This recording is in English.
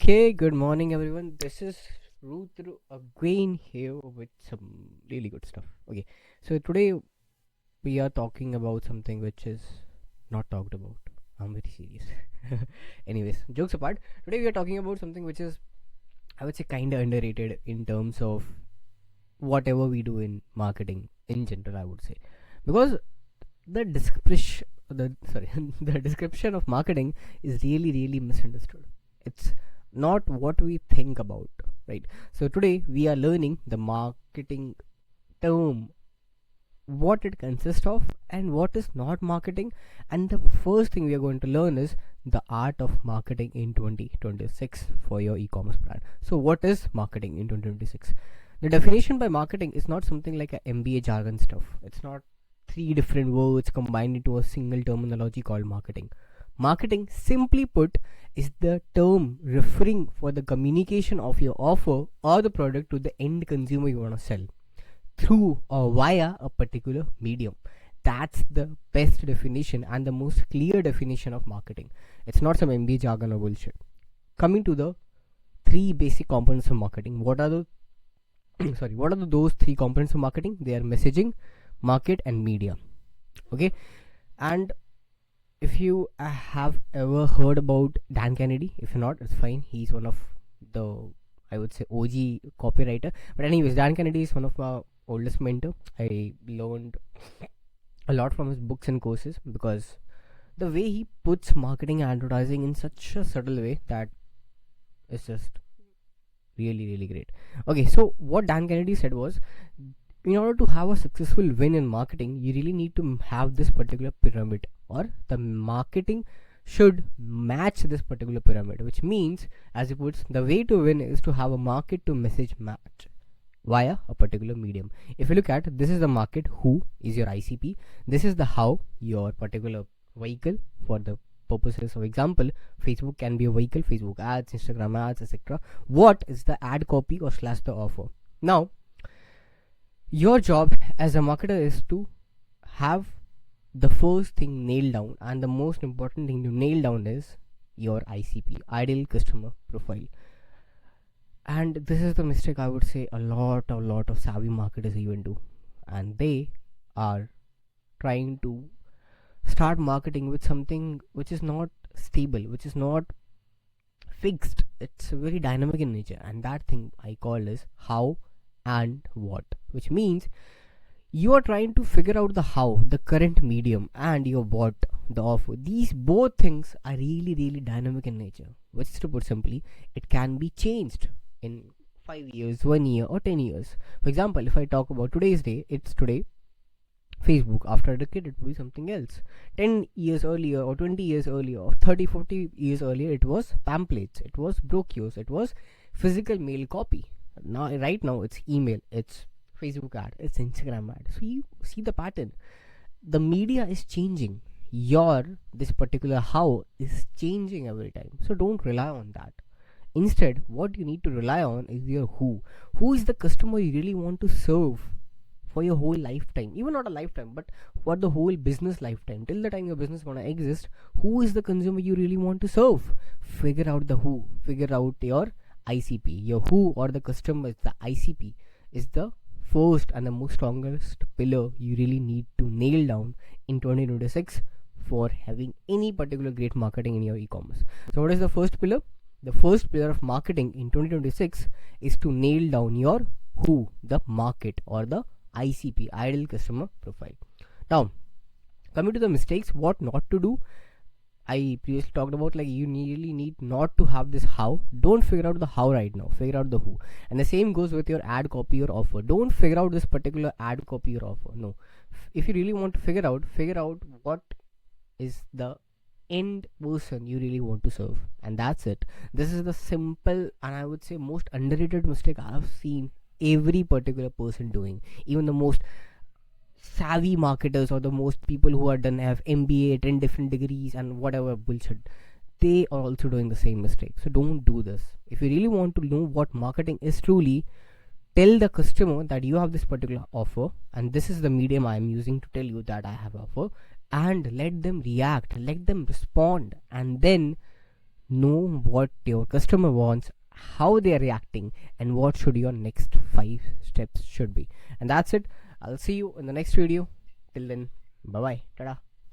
Okay, good morning everyone. This is Rudra again here with some really good stuff. Okay, so today we are talking about something which is not talked about. I'm very serious. Anyways, jokes apart, today we are talking about something which is, I would say, kind of underrated in terms of whatever we do in marketing in general, I would say. Because the description of marketing is really misunderstood. It's not what we think about, right? So today we are learning the marketing term, what it consists of and what is not marketing. And the first thing we are going to learn is the art of marketing in 2026 for your e-commerce brand. So what is marketing in 2026? The definition by marketing is not something like a MBA jargon stuff. It's not three different words combined into a single terminology called marketing. Marketing, simply put, is the term referring for the communication of your offer or the product to the end consumer you want to sell through or via a particular medium. That's the best definition and the most clear definition of marketing. It's not some MBA jargon or bullshit. Coming to the three basic components of marketing. What are the those three components of marketing? They are messaging, market, and media. Okay, and if you have ever heard about Dan Kennedy, if not, it's fine. He's one of the, I would say, OG copywriter. But anyways, Dan Kennedy is one of my oldest mentor. I learned a lot from his books and courses because the way he puts marketing and advertising in such a subtle way that is just really great. Okay, so what Dan Kennedy said was, in order to have a successful win in marketing, you really need to have this particular pyramid, or the marketing should match this particular pyramid, which means, as he puts, the way to win is to have a market to message match via a particular medium. If you look at, this is the market, who is your ICP, this is the how, your particular vehicle. For the purposes of example, Facebook can be a vehicle, Facebook ads, Instagram ads, etc. What is the ad copy or slash the offer? Now your job as a marketer is to have the first thing nailed down, and the most important thing to nail down is your ICP, ideal customer profile. And this is the mistake I would say a lot of savvy marketers even do, and they are trying to start marketing with something which is not stable, which is not fixed. It's very dynamic in nature, and that thing I call is how and what, which means you are trying to figure out the how, the current medium, and your what, the offer. These both things are really dynamic in nature, which is, to put simply, it can be changed in 5 years, 1 year, or 10 years. For example, if I talk about today's day, it's today Facebook. After a decade, it will be something else. 10 years earlier, or 20 years earlier, or 30, 40 years earlier, it was pamphlets, it was brochures, it was physical mail copy. Now, right now, it's email, it's Facebook ad, it's Instagram ad. So you see the pattern. The media is changing. This particular how is changing every time. So don't rely on that. Instead, what you need to rely on is your who. Who is the customer you really want to serve for your whole lifetime? Even not a lifetime, but for the whole business lifetime. Till the time your business gonna exist, who is the consumer you really want to serve? Figure out the who. Figure out your ICP. Your who or the customer is the ICP, is the first and the most strongest pillar you really need to nail down in 2026 for having any particular great marketing in your e-commerce. So what is the first pillar? The first pillar of marketing in 2026 is to nail down your who, the market, or the ICP, ideal customer profile. Now, coming to the mistakes, what not to do. I previously talked about, like, you really need not to have this how. Don't figure out the how right now. Figure out the who. And the same goes with your ad copy or offer. Don't figure out this particular ad copy or offer. No. If you really want to figure out what is the end person you really want to serve. And that's it. This is the simple and I would say most underrated mistake I've seen every particular person doing. Even the most savvy marketers or the most people who are done have MBA, 10 different degrees and whatever bullshit, they are also doing the same mistake. So don't do this. If you really want to know what marketing is truly, tell the customer that you have this particular offer and this is the medium I am using to tell you that I have offer, and let them react, let them respond, and then know what your customer wants, how they are reacting, and what should your next 5 steps should be. And that's it. I'll see you in the next video. Till then, bye bye. Tada.